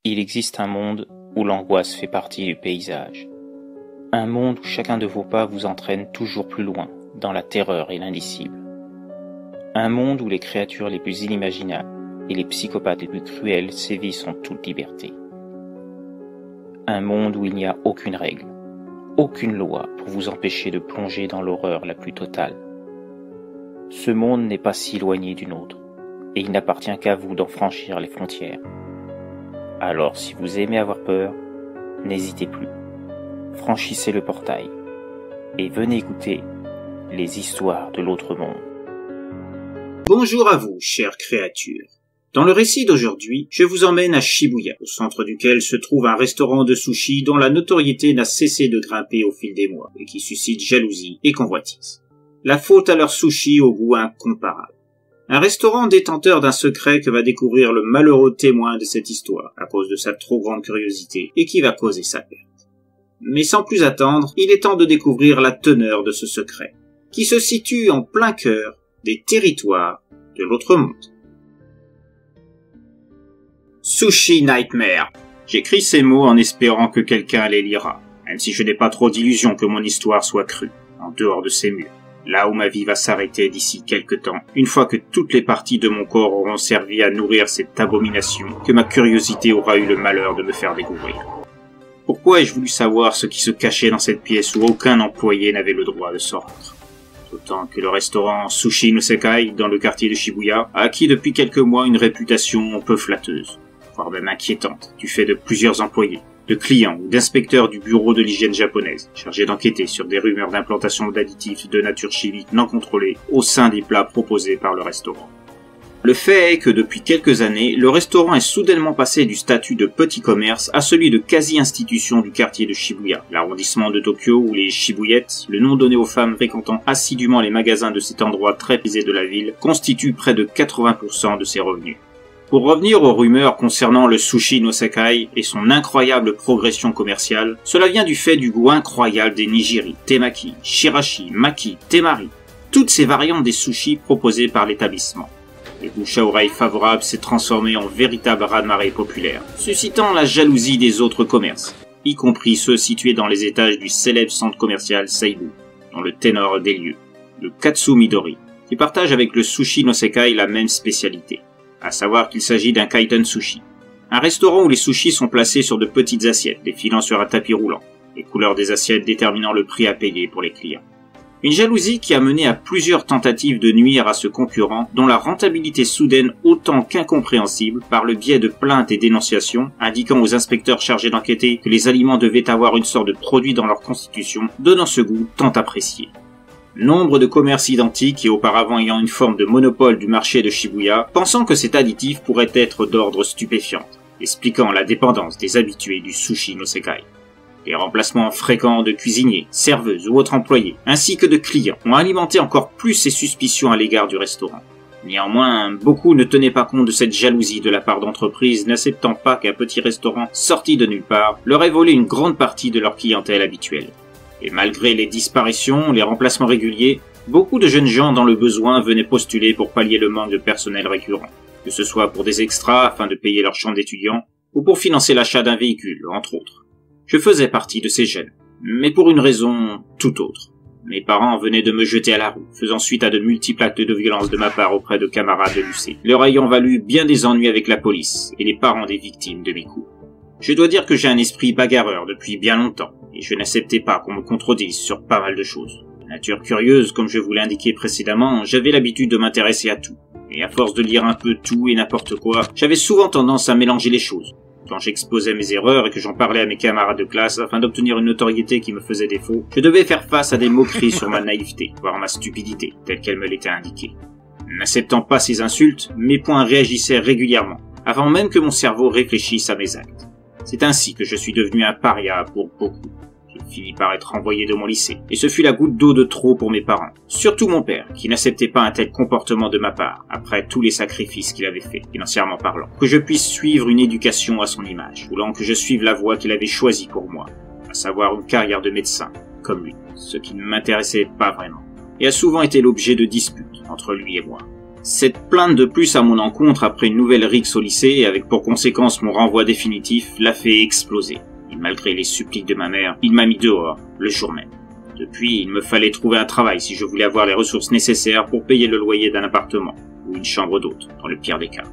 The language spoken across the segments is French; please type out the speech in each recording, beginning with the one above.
Il existe un monde où l'angoisse fait partie du paysage. Un monde où chacun de vos pas vous entraîne toujours plus loin, dans la terreur et l'indicible. Un monde où les créatures les plus inimaginables et les psychopathes les plus cruels sévissent en toute liberté. Un monde où il n'y a aucune règle, aucune loi pour vous empêcher de plonger dans l'horreur la plus totale. Ce monde n'est pas si éloigné du nôtre, et il n'appartient qu'à vous d'en franchir les frontières. Alors si vous aimez avoir peur, n'hésitez plus. Franchissez le portail et venez écouter les histoires de l'autre monde. Bonjour à vous, chères créatures. Dans le récit d'aujourd'hui, je vous emmène à Shibuya, au centre duquel se trouve un restaurant de sushi dont la notoriété n'a cessé de grimper au fil des mois et qui suscite jalousie et convoitise. La faute à leur sushi au goût incomparable. Un restaurant détenteur d'un secret que va découvrir le malheureux témoin de cette histoire à cause de sa trop grande curiosité et qui va causer sa perte. Mais sans plus attendre, il est temps de découvrir la teneur de ce secret, qui se situe en plein cœur des territoires de l'autre monde. Sushi Nightmare. J'écris ces mots en espérant que quelqu'un les lira, même si je n'ai pas trop d'illusions que mon histoire soit crue, en dehors de ces murs. Là où ma vie va s'arrêter d'ici quelque temps, une fois que toutes les parties de mon corps auront servi à nourrir cette abomination que ma curiosité aura eu le malheur de me faire découvrir. Pourquoi ai-je voulu savoir ce qui se cachait dans cette pièce où aucun employé n'avait le droit de se rendre? D'autant que le restaurant Sushi no Sekai, dans le quartier de Shibuya, a acquis depuis quelques mois une réputation peu flatteuse, voire même inquiétante, du fait de plusieurs employés, de clients ou d'inspecteurs du bureau de l'hygiène japonaise, chargés d'enquêter sur des rumeurs d'implantation d'additifs de nature chimique non contrôlée au sein des plats proposés par le restaurant. Le fait est que depuis quelques années, le restaurant est soudainement passé du statut de petit commerce à celui de quasi-institution du quartier de Shibuya, l'arrondissement de Tokyo où les Shibuyettes, le nom donné aux femmes fréquentant assidûment les magasins de cet endroit très prisé de la ville, constituent près de 80% de ses revenus. Pour revenir aux rumeurs concernant le Sushi no Sekai et son incroyable progression commerciale, cela vient du fait du goût incroyable des nigiri, temaki, shirashi, maki, temari, toutes ces variantes des sushis proposés par l'établissement. Le bouche à oreille favorable s'est transformé en véritable raz-de-marée populaire, suscitant la jalousie des autres commerces, y compris ceux situés dans les étages du célèbre centre commercial Seibu, dont le ténor des lieux, le Katsu Midori, qui partage avec le Sushi no Sekai la même spécialité, à savoir qu'il s'agit d'un kaiten sushi, un restaurant où les sushis sont placés sur de petites assiettes défilant sur un tapis roulant, les couleurs des assiettes déterminant le prix à payer pour les clients. Une jalousie qui a mené à plusieurs tentatives de nuire à ce concurrent dont la rentabilité soudaine autant qu'incompréhensible par le biais de plaintes et dénonciations indiquant aux inspecteurs chargés d'enquêter que les aliments devaient avoir une sorte de produit dans leur constitution, donnant ce goût tant apprécié. Nombre de commerces identiques et auparavant ayant une forme de monopole du marché de Shibuya, pensant que cet additif pourrait être d'ordre stupéfiant, expliquant la dépendance des habitués du Sushi no Sekai. Les remplacements fréquents de cuisiniers, serveuses ou autres employés, ainsi que de clients, ont alimenté encore plus ces suspicions à l'égard du restaurant. Néanmoins, beaucoup ne tenaient pas compte de cette jalousie de la part d'entreprises n'acceptant pas qu'un petit restaurant sorti de nulle part leur ait volé une grande partie de leur clientèle habituelle. Et malgré les disparitions, les remplacements réguliers, beaucoup de jeunes gens dans le besoin venaient postuler pour pallier le manque de personnel récurrent, que ce soit pour des extras afin de payer leur chambre d'étudiant, ou pour financer l'achat d'un véhicule, entre autres. Je faisais partie de ces jeunes, mais pour une raison tout autre. Mes parents venaient de me jeter à la rue, faisant suite à de multiples actes de violence de ma part auprès de camarades de lycée, leur ayant valu bien des ennuis avec la police et les parents des victimes de mes coups. Je dois dire que j'ai un esprit bagarreur depuis bien longtemps, et je n'acceptais pas qu'on me contredise sur pas mal de choses. De nature curieuse, comme je vous l'ai indiqué précédemment, j'avais l'habitude de m'intéresser à tout, et à force de lire un peu tout et n'importe quoi, j'avais souvent tendance à mélanger les choses. Quand j'exposais mes erreurs et que j'en parlais à mes camarades de classe afin d'obtenir une notoriété qui me faisait défaut, je devais faire face à des moqueries sur ma naïveté, voire ma stupidité, telle qu'elle me l'était indiquée. N'acceptant pas ces insultes, mes poings réagissaient régulièrement, avant même que mon cerveau réfléchisse à mes actes. C'est ainsi que je suis devenu un paria pour beaucoup. J'ai fini par être renvoyé de mon lycée, et ce fut la goutte d'eau de trop pour mes parents. Surtout mon père, qui n'acceptait pas un tel comportement de ma part, après tous les sacrifices qu'il avait faits, financièrement parlant. Que je puisse suivre une éducation à son image, voulant que je suive la voie qu'il avait choisie pour moi, à savoir une carrière de médecin, comme lui, ce qui ne m'intéressait pas vraiment, et a souvent été l'objet de disputes entre lui et moi. Cette plainte de plus à mon encontre après une nouvelle rixe au lycée, avec pour conséquence mon renvoi définitif, l'a fait exploser. Et malgré les suppliques de ma mère, il m'a mis dehors, le jour même. Depuis, il me fallait trouver un travail si je voulais avoir les ressources nécessaires pour payer le loyer d'un appartement, ou une chambre d'hôte, dans le pire des cas.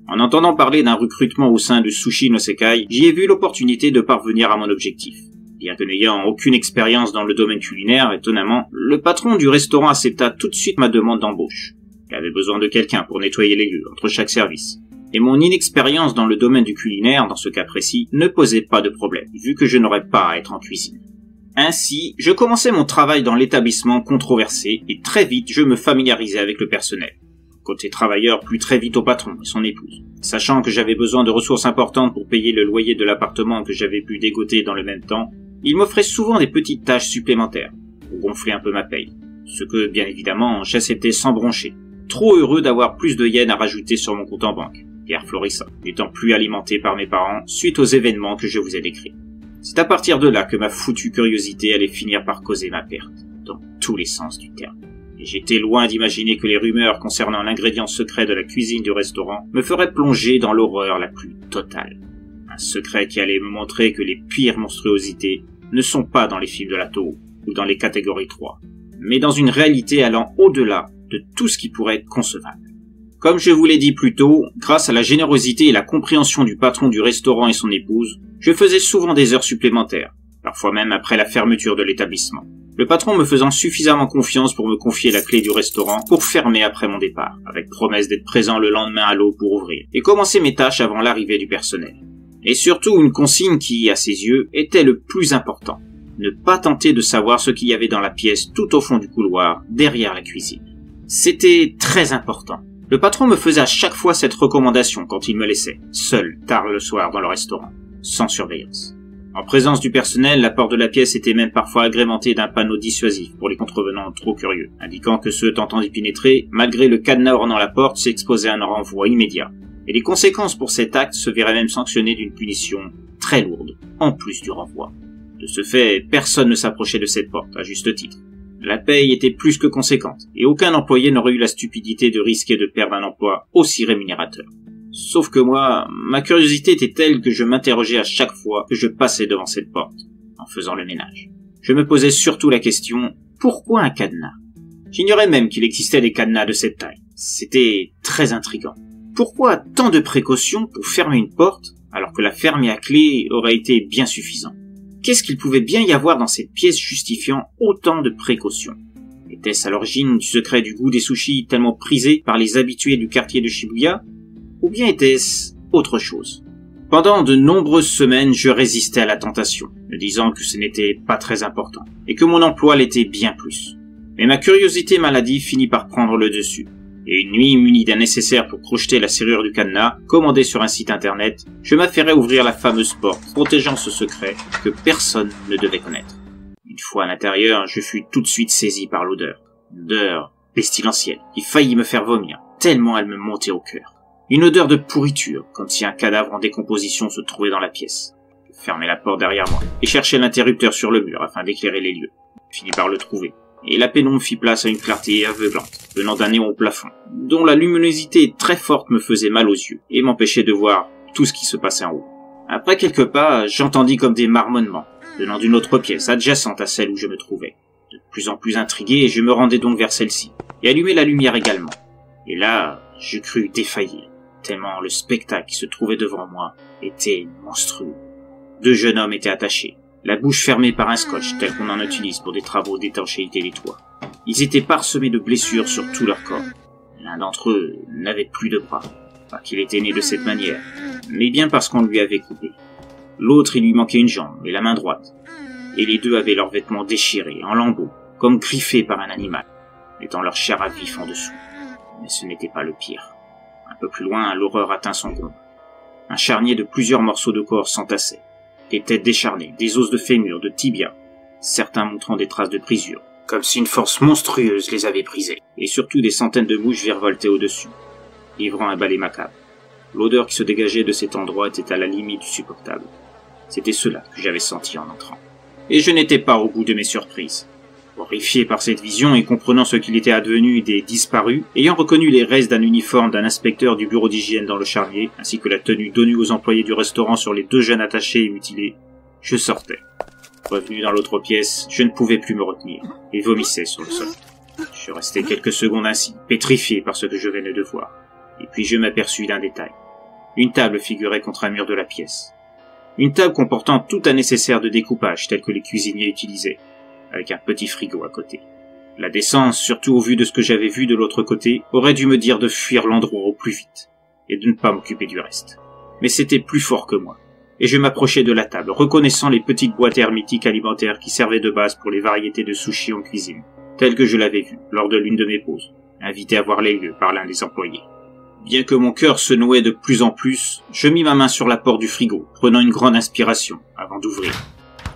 En entendant parler d'un recrutement au sein de Sushi no Sekai, j'y ai vu l'opportunité de parvenir à mon objectif. Bien que n'ayant aucune expérience dans le domaine culinaire, étonnamment, le patron du restaurant accepta tout de suite ma demande d'embauche. Il avait besoin de quelqu'un pour nettoyer les lieux entre chaque service. Et mon inexpérience dans le domaine du culinaire, dans ce cas précis, ne posait pas de problème, vu que je n'aurais pas à être en cuisine. Ainsi, je commençais mon travail dans l'établissement controversé, et très vite je me familiarisais avec le personnel. Côté travailleur, plus très vite au patron et son épouse. Sachant que j'avais besoin de ressources importantes pour payer le loyer de l'appartement que j'avais pu dégoter dans le même temps, il m'offrait souvent des petites tâches supplémentaires, pour gonfler un peu ma paye. Ce que, bien évidemment, j'acceptais sans broncher. Trop heureux d'avoir plus de yens à rajouter sur mon compte en banque, Pierre Florissa, n'étant plus alimenté par mes parents suite aux événements que je vous ai décrits. C'est à partir de là que ma foutue curiosité allait finir par causer ma perte, dans tous les sens du terme. Et j'étais loin d'imaginer que les rumeurs concernant l'ingrédient secret de la cuisine du restaurant me feraient plonger dans l'horreur la plus totale. Un secret qui allait me montrer que les pires monstruosités ne sont pas dans les films de la Toho ou dans les catégories 3, mais dans une réalité allant au-delà de tout ce qui pourrait être concevable. Comme je vous l'ai dit plus tôt, grâce à la générosité et la compréhension du patron du restaurant et son épouse, je faisais souvent des heures supplémentaires, parfois même après la fermeture de l'établissement. Le patron me faisant suffisamment confiance pour me confier la clé du restaurant pour fermer après mon départ, avec promesse d'être présent le lendemain à l'aube pour ouvrir, et commencer mes tâches avant l'arrivée du personnel. Et surtout une consigne qui, à ses yeux, était le plus important. Ne pas tenter de savoir ce qu'il y avait dans la pièce tout au fond du couloir, derrière la cuisine. C'était très important. Le patron me faisait à chaque fois cette recommandation quand il me laissait, seul, tard le soir dans le restaurant, sans surveillance. En présence du personnel, la porte de la pièce était même parfois agrémentée d'un panneau dissuasif pour les contrevenants trop curieux, indiquant que ceux tentant d'y pénétrer, malgré le cadenas ornant la porte, s'exposaient à un renvoi immédiat. Et les conséquences pour cet acte se verraient même sanctionnées d'une punition très lourde, en plus du renvoi. De ce fait, personne ne s'approchait de cette porte, à juste titre. La paye était plus que conséquente, et aucun employé n'aurait eu la stupidité de risquer de perdre un emploi aussi rémunérateur. Sauf que moi, ma curiosité était telle que je m'interrogeais à chaque fois que je passais devant cette porte, en faisant le ménage. Je me posais surtout la question, pourquoi un cadenas? J'ignorais même qu'il existait des cadenas de cette taille. C'était très intriguant. Pourquoi tant de précautions pour fermer une porte, alors que la fermer à clé aurait été bien suffisant? Qu'est-ce qu'il pouvait bien y avoir dans cette pièce justifiant autant de précautions? Était-ce à l'origine du secret du goût des sushis tellement prisé par les habitués du quartier de Shibuya? Ou bien était-ce autre chose? Pendant de nombreuses semaines, je résistais à la tentation, me disant que ce n'était pas très important, et que mon emploi l'était bien plus. Mais ma curiosité maladive finit par prendre le dessus. Et une nuit, muni d'un nécessaire pour crocheter la serrure du cadenas, commandé sur un site internet, je m'affairais ouvrir la fameuse porte, protégeant ce secret que personne ne devait connaître. Une fois à l'intérieur, je fus tout de suite saisi par l'odeur. Une odeur pestilentielle, qui faillit me faire vomir, tellement elle me montait au cœur. Une odeur de pourriture, comme si un cadavre en décomposition se trouvait dans la pièce. Je fermai la porte derrière moi, et cherchai l'interrupteur sur le mur afin d'éclairer les lieux. Je finis par le trouver. Et la pénombre fit place à une clarté aveuglante, venant d'un néon au plafond, dont la luminosité très forte me faisait mal aux yeux, et m'empêchait de voir tout ce qui se passait en haut. Après quelques pas, j'entendis comme des marmonnements, venant d'une autre pièce, adjacente à celle où je me trouvais. De plus en plus intrigué, je me rendais donc vers celle-ci, et allumai la lumière également. Et là, je crus défaillir, tellement le spectacle qui se trouvait devant moi était monstrueux. 2 jeunes hommes étaient attachés, la bouche fermée par un scotch tel qu'on en utilise pour des travaux d'étanchéité des toits. Ils étaient parsemés de blessures sur tout leur corps. L'un d'entre eux n'avait plus de bras, pas qu'il était né de cette manière, mais bien parce qu'on lui avait coupé. L'autre, il lui manquait une jambe et la main droite, et les deux avaient leurs vêtements déchirés, en lambeaux, comme griffés par un animal, mettant leur chair à vif en dessous. Mais ce n'était pas le pire. Un peu plus loin, l'horreur atteint son comble. Un charnier de plusieurs morceaux de corps s'entassait. Des têtes décharnées, des os de fémur, de tibia, certains montrant des traces de brisure, comme si une force monstrueuse les avait brisés, et surtout des centaines de mouches virevoltaient au-dessus, livrant un balai macabre. L'odeur qui se dégageait de cet endroit était à la limite du supportable. C'était cela que j'avais senti en entrant. Et je n'étais pas au bout de mes surprises. Horrifié par cette vision et comprenant ce qu'il était advenu des disparus, ayant reconnu les restes d'un uniforme d'un inspecteur du bureau d'hygiène dans le charnier, ainsi que la tenue donnée aux employés du restaurant sur les 2 jeunes attachés et mutilés, je sortais. Revenu dans l'autre pièce, je ne pouvais plus me retenir, et vomissais sur le sol. Je restais quelques secondes ainsi, pétrifié par ce que je venais de voir. Et puis je m'aperçus d'un détail. Une table figurait contre un mur de la pièce. Une table comportant tout un nécessaire de découpage tel que les cuisiniers utilisaient, avec un petit frigo à côté. La décence, surtout au vu de ce que j'avais vu de l'autre côté, aurait dû me dire de fuir l'endroit au plus vite, et de ne pas m'occuper du reste. Mais c'était plus fort que moi, et je m'approchai de la table, reconnaissant les petites boîtes hermétiques alimentaires qui servaient de base pour les variétés de sushis en cuisine, telles que je l'avais vu lors de l'une de mes pauses, invité à voir les lieux par l'un des employés. Bien que mon cœur se nouait de plus en plus, je mis ma main sur la porte du frigo, prenant une grande inspiration avant d'ouvrir.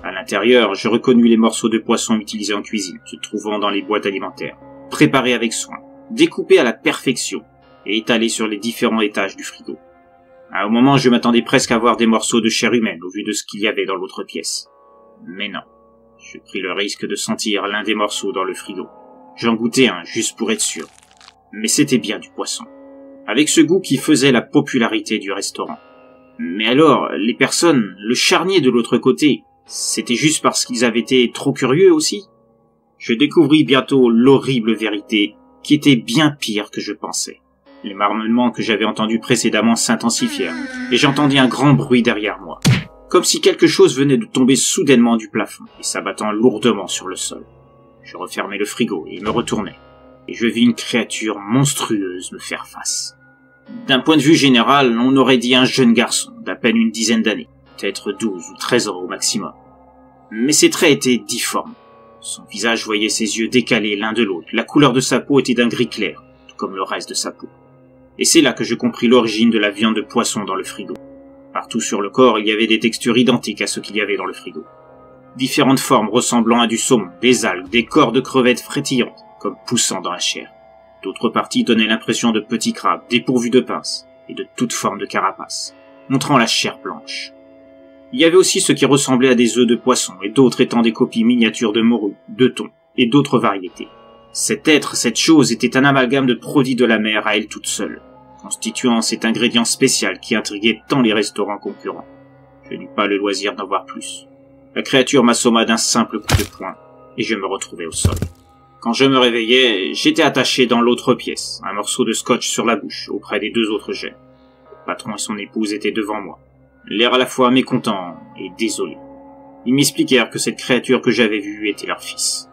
À l'intérieur, je reconnus les morceaux de poisson utilisés en cuisine, se trouvant dans les boîtes alimentaires, préparés avec soin, découpés à la perfection et étalés sur les différents étages du frigo. À un moment, je m'attendais presque à voir des morceaux de chair humaine au vu de ce qu'il y avait dans l'autre pièce. Mais non. Je pris le risque de sentir l'un des morceaux dans le frigo. J'en goûtai un, juste pour être sûr. Mais c'était bien du poisson, avec ce goût qui faisait la popularité du restaurant. Mais alors, les personnes, le charnier de l'autre côté, c'était juste parce qu'ils avaient été trop curieux aussi? Je découvris bientôt l'horrible vérité, qui était bien pire que je pensais. Les marmonnements que j'avais entendus précédemment s'intensifièrent, et j'entendis un grand bruit derrière moi, comme si quelque chose venait de tomber soudainement du plafond, et s'abattant lourdement sur le sol. Je refermai le frigo et me retournai, et je vis une créature monstrueuse me faire face. D'un point de vue général, on aurait dit un jeune garçon d'à peine une dizaine d'années, peut-être 12 ou 13 ans au maximum. Mais ses traits étaient difformes. Son visage voyait ses yeux décalés l'un de l'autre, la couleur de sa peau était d'un gris clair, tout comme le reste de sa peau. Et c'est là que je compris l'origine de la viande de poisson dans le frigo. Partout sur le corps, il y avait des textures identiques à ce qu'il y avait dans le frigo. Différentes formes ressemblant à du saumon, des algues, des corps de crevettes frétillantes, comme poussant dans la chair. D'autres parties donnaient l'impression de petits crabes, dépourvus de pinces, et de toute forme de carapace, montrant la chair blanche. Il y avait aussi ce qui ressemblait à des œufs de poisson, et d'autres étant des copies miniatures de morue, de thon, et d'autres variétés. Cet être, cette chose, était un amalgame de produits de la mer à elle toute seule, constituant cet ingrédient spécial qui intriguait tant les restaurants concurrents. Je n'eus pas le loisir d'en voir plus. La créature m'assomma d'un simple coup de poing, et je me retrouvai au sol. Quand je me réveillai, j'étais attaché dans l'autre pièce, un morceau de scotch sur la bouche, auprès des 2 autres jeunes. Le patron et son épouse étaient devant moi, l'air à la fois mécontent et désolé. Ils m'expliquèrent que cette créature que j'avais vue était leur fils.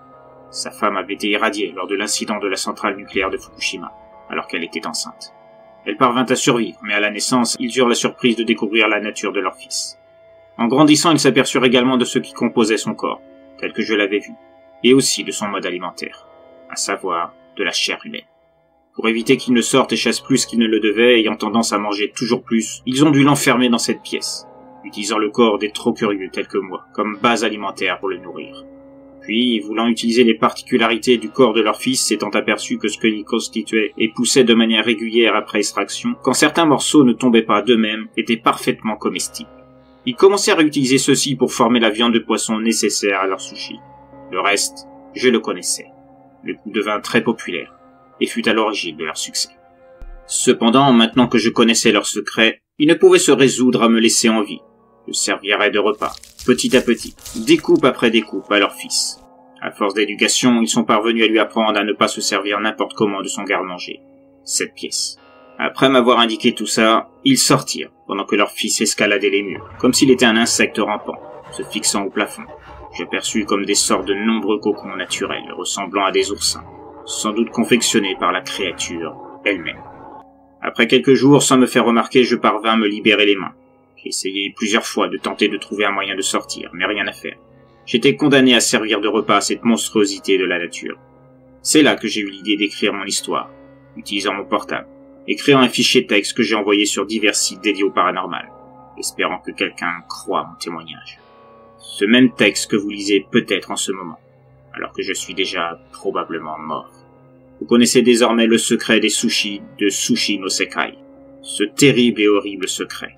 Sa femme avait été irradiée lors de l'incident de la centrale nucléaire de Fukushima, alors qu'elle était enceinte. Elle parvint à survivre, mais à la naissance, ils eurent la surprise de découvrir la nature de leur fils. En grandissant, ils s'aperçurent également de ce qui composait son corps, tel que je l'avais vu, et aussi de son mode alimentaire, à savoir de la chair humaine. Pour éviter qu'il ne sorte et chasse plus qu'il ne le devait, ayant tendance à manger toujours plus, ils ont dû l'enfermer dans cette pièce, utilisant le corps des trop curieux tels que moi, comme base alimentaire pour le nourrir. Puis, voulant utiliser les particularités du corps de leur fils, s'étant aperçu que ce qu'il constituait et poussait de manière régulière après extraction, quand certains morceaux ne tombaient pas d'eux-mêmes, étaient parfaitement comestibles. Ils commencèrent à utiliser ceux-ci pour former la viande de poisson nécessaire à leur sushi. Le reste, je le connaissais. Le coup devint très populaire, et fut à l'origine de leur succès. Cependant, maintenant que je connaissais leur secret, ils ne pouvaient se résoudre à me laisser en vie. Je servirais de repas, petit à petit, découpe après découpe, à leur fils. À force d'éducation, ils sont parvenus à lui apprendre à ne pas se servir n'importe comment de son garde-manger. 7 pièces. Après m'avoir indiqué tout ça, ils sortirent, pendant que leur fils escaladait les murs, comme s'il était un insecte rampant, se fixant au plafond. J'aperçus comme des sortes de nombreux cocons naturels, ressemblant à des oursins, sans doute confectionnés par la créature elle-même. Après quelques jours, sans me faire remarquer, je parvins à me libérer les mains. J'ai essayé plusieurs fois de tenter de trouver un moyen de sortir, mais rien à faire. J'étais condamné à servir de repas à cette monstruosité de la nature. C'est là que j'ai eu l'idée d'écrire mon histoire, utilisant mon portable, et créant un fichier texte que j'ai envoyé sur divers sites dédiés au paranormal, espérant que quelqu'un croie mon témoignage. Ce même texte que vous lisez peut-être en ce moment, alors que je suis déjà probablement mort. Vous connaissez désormais le secret des sushis de Sushi no Sekai, ce terrible et horrible secret.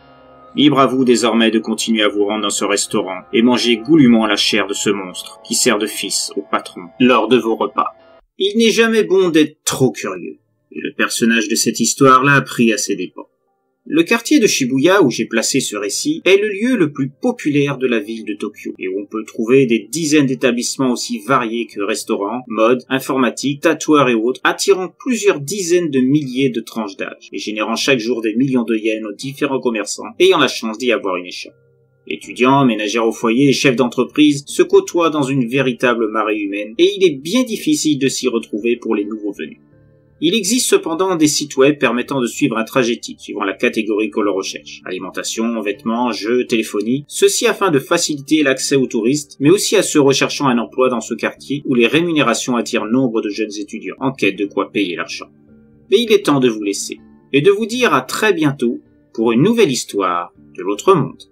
Libre à vous désormais de continuer à vous rendre dans ce restaurant et manger goulûment la chair de ce monstre qui sert de fils au patron lors de vos repas. Il n'est jamais bon d'être trop curieux, et le personnage de cette histoire l'a appris à ses dépens. Le quartier de Shibuya où j'ai placé ce récit est le lieu le plus populaire de la ville de Tokyo et où on peut trouver des dizaines d'établissements aussi variés que restaurants, mode, informatique, tatoueurs et autres, attirant plusieurs dizaines de milliers de tranches d'âge et générant chaque jour des millions de yens aux différents commerçants ayant la chance d'y avoir une échoppe. Étudiants, ménagères au foyer et chefs d'entreprise se côtoient dans une véritable marée humaine et il est bien difficile de s'y retrouver pour les nouveaux venus. Il existe cependant des sites web permettant de suivre un trajet type, suivant la catégorie que l'on recherche. Alimentation, vêtements, jeux, téléphonie. Ceci afin de faciliter l'accès aux touristes, mais aussi à ceux recherchant un emploi dans ce quartier où les rémunérations attirent nombre de jeunes étudiants en quête de quoi payer leur chambre. Mais il est temps de vous laisser, et de vous dire à très bientôt pour une nouvelle histoire de l'autre monde.